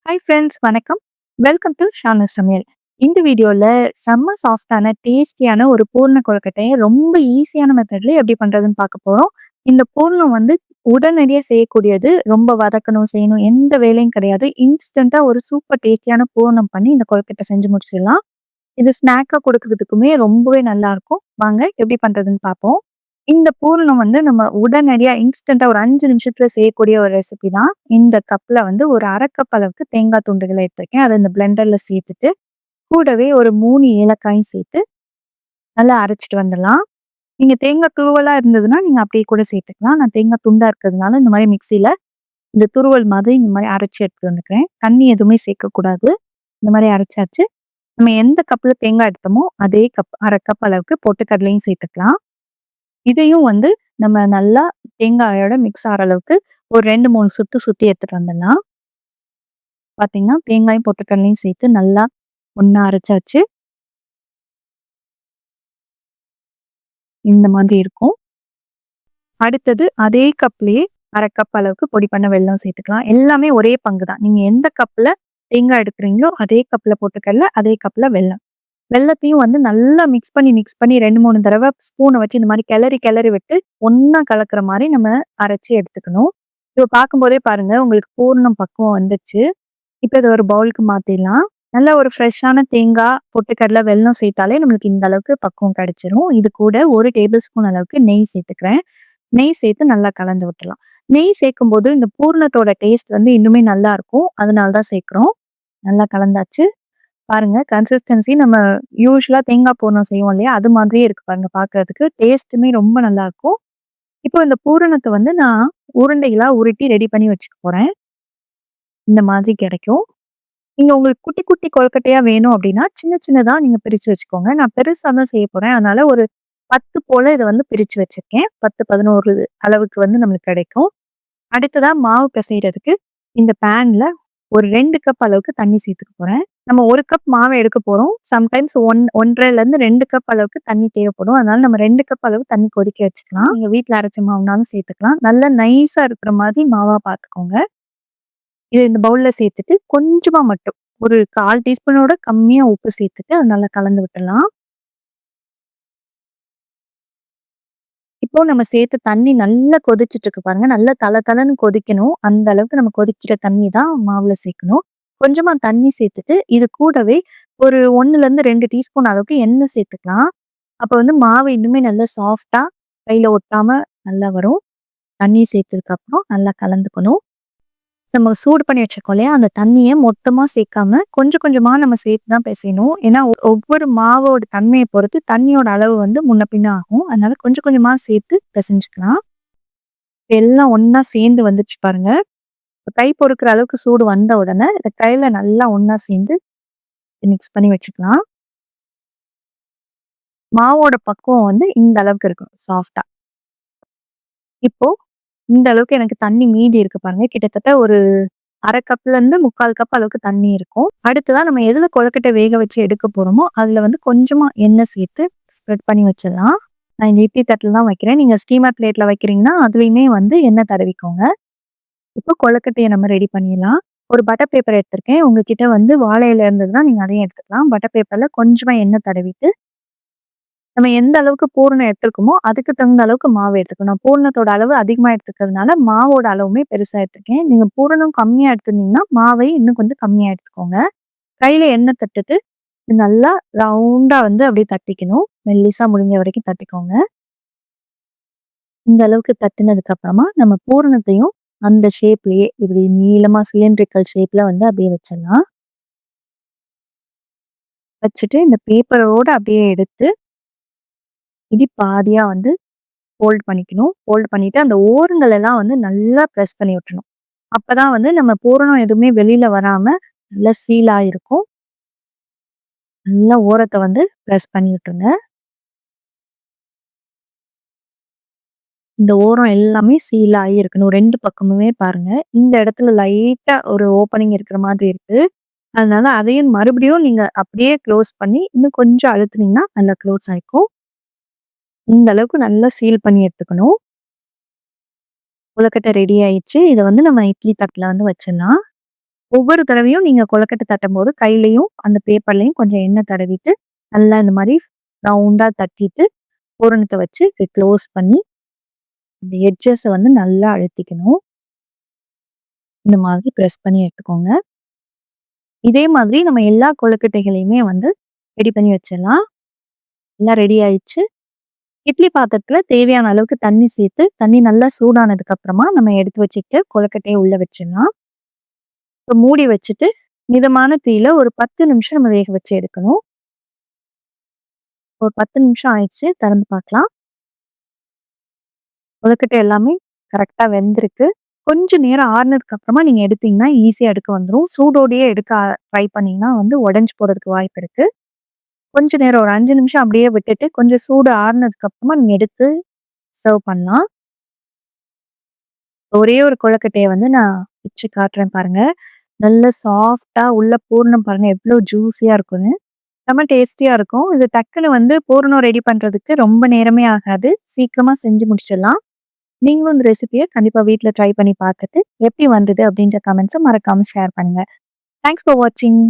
Hi friends, வணக்கம். Welcome to Shanu சமையல். இந்த வீடியோல செம்ம சாஃப்டான டேஸ்டியான ஒரு பூர்ண கொழுக்கட்டைய ரொம்ப ஈஸியான மெத்தட்ல எப்படி பண்றதுன்னு பார்க்க போறோம். இந்த பூர்ணம் உடனடியா செய்யக்கூடியது. ரொம்ப வதக்கணும், செய்யணும் எந்த வேலையும் கிடையாது. இன்ஸ்டன்ட்டா ஒரு சூப்பர் டேஸ்டியான பூர்ணம் பண்ணி இந்த கொழுக்கட்டை செஞ்சு முடிச்சிடலாம். இது ஸ்நாக்கா கொடுக்கறதுக்குமே ரொம்பவே நல்லா இருக்கும். வாங்க எப்படி பண்றதுன்னு பார்ப்போம். இந்த பூரணம் நம்ம உடனடியா இன்ஸ்டன்ட்டா ஒரு 5 நிமிஷத்துல செய்யக்கூடிய ஒரு ரெசிபி தான். இந்த கப்ல ஒரு 1/2 கப் அளவுக்கு தேங்காய் துண்டுகள எடுத்திருக்கேன். அத இந்த பிளெண்டர்ல சேர்த்துட்டு, கூடவே ஒரு 3 ஏலக்காயும் சேர்த்து நல்லா அரைச்சுட்டு வந்துடலாம். நீங்க தேங்காய் துருவலா இருந்ததுன்னா, நீங்க அப்படியே கூட சேர்த்துக்கலாம். நான் தேங்காய் துண்டா இருக்கிறதுனால இந்த மாரி மிக்ஸில இந்த துருவல் மாதிரி இந்த மாரி அரைச்சு எடுத்துட்டு வந்துக்கிறேன். தண்ணி எதுவுமே சேர்க்கக்கூடாது. இந்த மாரி அரைச்சாச்சு. நம்ம எந்த கப்ல தேங்காய் எடுத்தோமோ, அதே கப் 1/2 கப் அளவுக்கு பொட்டுக்கடலையும் சேர்த்துக்கலாம். இதையும் நம்ம நல்லா தேங்காயோட மிக்ஸ் ஆற அளவுக்கு ஒரு 2, 3 சுத்து சுத்தி எடுத்துட்டு வந்துடலாம். பார்த்தீங்கன்னா, தேங்காயும் பொட்டுக்கடலையும் சேர்த்து நல்லா ஒண்ணா அரைச்சாச்சு. இந்த மாதிரி இருக்கும். அடுத்தது அதே கப்லயே 1/2 கப் அளவுக்கு பொடி பண்ண வெல்லம் சேர்த்துக்கலாம். எல்லாமே ஒரே பங்கு தான். நீங்க எந்த கப்ல தேங்காய் எடுக்குறீங்களோ, அதே கப்ல பொட்டுக்கடல, அதே கப்ல வெல்லம். வெல்லத்தையும் நல்லா மிக்ஸ் பண்ணி 2, 3 தடவ ஸ்பூன வச்சு இந்த மாரி கிளறி விட்டு ஒண்ணா கலக்குற மாரி நம்ம அரைச்சு எடுத்துக்கணும். இப்ப பார்க்கும்போதே பாருங்க, உங்களுக்கு பூரணம் பக்குவம் வந்துச்சு. இப்ப இத ஒரு பவுலுக்கு மாத்திடலாம். நல்ல ஒரு ஃப்ரெஷ்ஷான தேங்காய், பொட்டுக்கடலை, வெல்லம் சேர்த்தாலே நம்மளுக்கு இந்த அளவுக்கு பக்குவம் கிடைச்சிரும். இது கூட 1 டேபிள் ஸ்பூன் அளவுக்கு நெய் சேர்த்துக்கிறேன். நெய் சேர்த்து நல்லா கலந்து விட்டுறலாம். நெய் சேர்க்கும்போது இந்த பூரணத்தோட டேஸ்ட் இன்னுமே நல்லா இருக்கும். அதனால தான் சேர்க்கிறோம். நல்லா கலந்தாச்சு. பாருங்க, கன்சிஸ்டன்சி நம்ம யூசுவலா தேங்காய் பூரணம் செய்வோம் இல்லையா? அது மாதிரியே இருக்கு பாருங்க பார்க்கறதுக்கு. டேஸ்ட்டுமே ரொம்ப நல்லாருக்கும். இப்போ இந்த பூரணத்த நான் உருண்டைகளா உருட்டி ரெடி பண்ணி வச்சுக்க போறேன். இந்த மாதிரி கிடைக்கும். நீங்க உங்களுக்கு குட்டி குட்டி கொழுக்கட்டையா வேணும் அப்டின்னா, சின்ன சின்னதா நீங்க பிரிச்சு வச்சுக்கோங்க. நான் பெருசா தான் செய்ய போறேன். அதனால ஒரு 10 போல இத பிரிச்சு வச்சிருக்கேன். 10, 11 அளவுக்கு நம்மளுக்கு கிடைக்கும். அடுத்ததா மாவு பிசைறதுக்கு இந்த பேன்ல ஒரு 2 கப் அளவுக்கு தண்ணி சேர்த்துக்க போறேன். நம்ம 1 கப் மாவு எடுக்க போறோம். சம்டைம்ஸ் 1 1/2லேருந்து 2 கப் அளவுக்கு தண்ணி தேவைப்படும். அதனால நம்ம 2 கப் அளவு தண்ணி கொதிக்க வச்சுக்கலாம். நீங்க வீட்ல அரைச்ச மாவுனாலும் சேர்த்துக்கலாம். நல்லா நைஸா இருக்கிற மாதிரி மாவா பார்த்துக்கோங்க. இத இந்த பவுல்ல சேர்த்துட்டு கொஞ்சமா மட்டும் ஒரு 1/4 டீஸ்பூனோட கம்மியா உப்பு சேர்த்துட்டு அத நல்லா கலந்து விட்டுடலாம். இப்போ நம்ம சேர்த்த தண்ணி நல்லா கொதிச்சுட்டு இருக்கு பாருங்க. நல்லா தளன்னு கொதிக்கணும். அந்த அளவுக்கு நம்ம கொதிக்கிற தண்ணி தான் மாவுல சேர்க்கணும். கொஞ்சமா தண்ணி சேர்த்துட்டு, இது கூடவே ஒரு 1லேருந்து 2 டீஸ்பூன் அளவுக்கு எண்ணெய் சேர்த்துக்கலாம். அப்ப மாவு இன்னுமே நல்லா சாஃப்ட்டா கையில ஒட்டாம நல்லா வரும். தண்ணி சேர்த்ததுக்கு அப்புறம் நல்லா கலந்துக்கணும். நம்ம சூடு பண்ணி வச்சிருக்கோம் இல்லையா? அந்த தண்ணிய மொத்தமா சேர்க்காம, கொஞ்சம் கொஞ்சமா நம்ம சேர்த்து தான் பெசையணும். ஏன்னா, ஒவ்வொரு மாவோட தன்மைய பொறுத்து தண்ணியோட அளவு முன்ன பின்ன ஆகும். அதனால கொஞ்சம் கொஞ்சமா சேர்த்து பெசஞ்சுக்கலாம். எல்லாம் ஒண்ணா சேர்ந்து வந்துருச்சு பாருங்க. கை பொறுக்கிற அளவுக்கு சூடு வந்த உடனே, இத கையில நல்லா ஒண்ணா சேர்ந்து மிக்ஸ் பண்ணி வச்சுக்கலாம். மாவோட பக்குவம் இந்த அளவுக்கு இருக்கும். சாஃப்ட்டா. இப்போ இந்த அளவுக்கு எனக்கு தண்ணி மீதி இருக்கு பாருங்க. கிட்டத்தட்ட ஒரு 1/2 கப்லேருந்து 3/4 கப் அளவுக்கு தண்ணி இருக்கும். அடுத்ததா நம்ம எதுல கொழுக்கட்டை வேக வச்சு எடுக்க போறோமோ, அதுல கொஞ்சமா எண்ணெய் சேர்த்து ஸ்ப்ரெட் பண்ணி வச்சிடலாம். நான் இந்த இட்லி தட்டுல தான் வைக்கிறேன். நீங்க ஸ்டீமர் பிளேட்ல வைக்கிறீங்கன்னா, அதுலயுமே எண்ணெய் தடவிக்கோங்க. இப்போ கொழுக்கட்டைய நம்ம ரெடி பண்ணிடலாம். ஒரு பட்டர் பேப்பர் எடுத்திருக்கேன். உங்ககிட்ட வாழை இலை இருந்ததுன்னா, நீங்க அதையும் எடுத்துக்கலாம். பட்டர் பேப்பர்ல கொஞ்சமா எண்ணெய் தடவிட்டு நம்ம எந்த அளவுக்கு பூரணம் எடுத்துருக்கோமோ, அதுக்கு தகுந்த அளவுக்கு மாவு எடுத்துக்கணும். நான் பூரணத்தோட அளவு அதிகமா எடுத்துக்கிறதுனால, மாவோட அளவுமே பெருசா எடுத்துருக்கேன். நீங்க பூரணம் கம்மியா எடுத்திருந்தீங்கன்னா, மாவை இன்னும் கொஞ்சம் கம்மியா எடுத்துக்கோங்க. கையில எண்ணெய் தட்டுட்டு, நல்லா ரவுண்டா அப்படியே தட்டிக்கணும். மெல்லிசா முடிஞ்ச வரைக்கும் தட்டிக்கோங்க. இந்த அளவுக்கு தட்டுனதுக்கு அப்புறமா, நம்ம பூரணத்தையும் அந்த ஷேப்லயே இப்படி நீளமா சிலிண்ட்ரிக்கல் ஷேப்ல அப்படியே வச்சிடலாம். வச்சுட்டு இந்த பேப்பரோட அப்படியே எடுத்து, இடி பாதியா ஃபோல்ட் பண்ணிக்கணும். ஃபோல்ட் பண்ணிட்டு அந்த ஓரங்கள் எல்லாம் நல்லா பிரஸ் பண்ணி விட்டுறணும். அப்பதான் நம்ம பூரணம் எதுவுமே வெளியில வராம நல்லா சீலா இருக்கும். நல்லா ஓரத்த பிரஸ் பண்ணி விட்டுருங்க. இந்த ஓரம் எல்லாமே சீல் ஆகி இருக்கணும். 2 பக்கமுமே பாருங்க. இந்த இடத்துல லைட்டா ஒரு ஓப்பனிங் இருக்கிற மாதிரி இருக்கு. அதனால அதையும் மறுபடியும் நீங்க அப்படியே க்ளோஸ் பண்ணி இன்னும் கொஞ்சம் அழுத்துனீங்கன்னா நல்லா க்ளோஸ் ஆயிக்கும். இந்த அளவுக்கு நல்லா சீல் பண்ணி எடுத்துக்கணும். கொழுக்கட்டை ரெடி ஆயிடுச்சு. இத நம்ம இட்லி தட்டுல வச்சிடலாம். ஒவ்வொரு தடவையும் நீங்க கொழுக்கட்டை தட்டும்போது கையிலயும், அந்த பேப்பர்லயும் கொஞ்சம் எண்ணெய் தடவிட்டு, நல்லா இந்த மாரி ரவுண்டா தட்டிட்டு, பூரணத்த வச்சு க்ளோஸ் பண்ணி, இந்த எட்ஜஸ வந்து நல்லா அழுத்திக்கணும். இந்த மாதிரி பிரஸ் பண்ணி எடுத்துக்கோங்க. இதே மாதிரி நம்ம எல்லா கொழுக்கட்டைகளையுமே வந்து ரெடி பண்ணி வச்சிடலாம். எல்லாம் ரெடி ஆயிடுச்சு. இட்லி பாத்திரத்துல தேவையான அளவுக்கு தண்ணி சேர்த்து, தண்ணி நல்லா சூடானதுக்கு அப்புறமா நம்ம எடுத்து வச்சுக்கிட்டு கொழுக்கட்டைய உள்ள வச்சிடலாம். இப்ப மூடி வச்சுட்டு, மிதமான தீயில ஒரு 10 நிமிஷம் நம்ம வேக வச்சு எடுக்கணும். ஒரு 10 நிமிஷம் ஆயிடுச்சு. திறந்து பார்க்கலாம். கொழுக்கட்டை எல்லாமே கரெக்ட்டா வெந்திருக்கு. கொஞ்சம் நேரம் ஆறுனதுக்கு அப்புறமா நீங்க எடுத்தீங்கன்னா, ஈஸியா எடுக்க வந்துரும். சூடோடயே எடுக்க ட்ரை பண்ணீங்கன்னா வந்து உடைஞ்சு போறதுக்கு வாய்ப்பு இருக்கு. கொஞ்ச நேரம் ஒரு 5 நிமிஷம் அப்படியே விட்டுட்டு, கொஞ்சம் சூடு ஆறுனதுக்கு அப்புறமா நீங்க எடுத்து சர்வ் பண்ணலாம். ஒரே ஒரு கொழுக்கட்டைய வந்து நான் பிச்சு காட்டுறேன் பாருங்க. நல்ல சாஃப்ட்டா உள்ள பூரணம் பாருங்க எவ்ளோ ஜூஸியா இருக்குன்னு. செம்ம டேஸ்டியா இருக்கும். இது டக்குனு வந்து பூரணம் ரெடி பண்றதுக்கு ரொம்ப நேரமே ஆகாது. சீக்கிரமா செஞ்சு முடிச்சிடலாம். நீங்களும் இந்த ரெசிபிய கண்டிப்பா வீட்ல ட்ரை பண்ணி பார்த்துட்டு, எப்படி வந்தது அப்படின்ற கமெண்ட்ஸ மறக்காம ஷேர் பண்ணுங்க. தேங்க்ஸ் ஃபார் வாட்சிங்.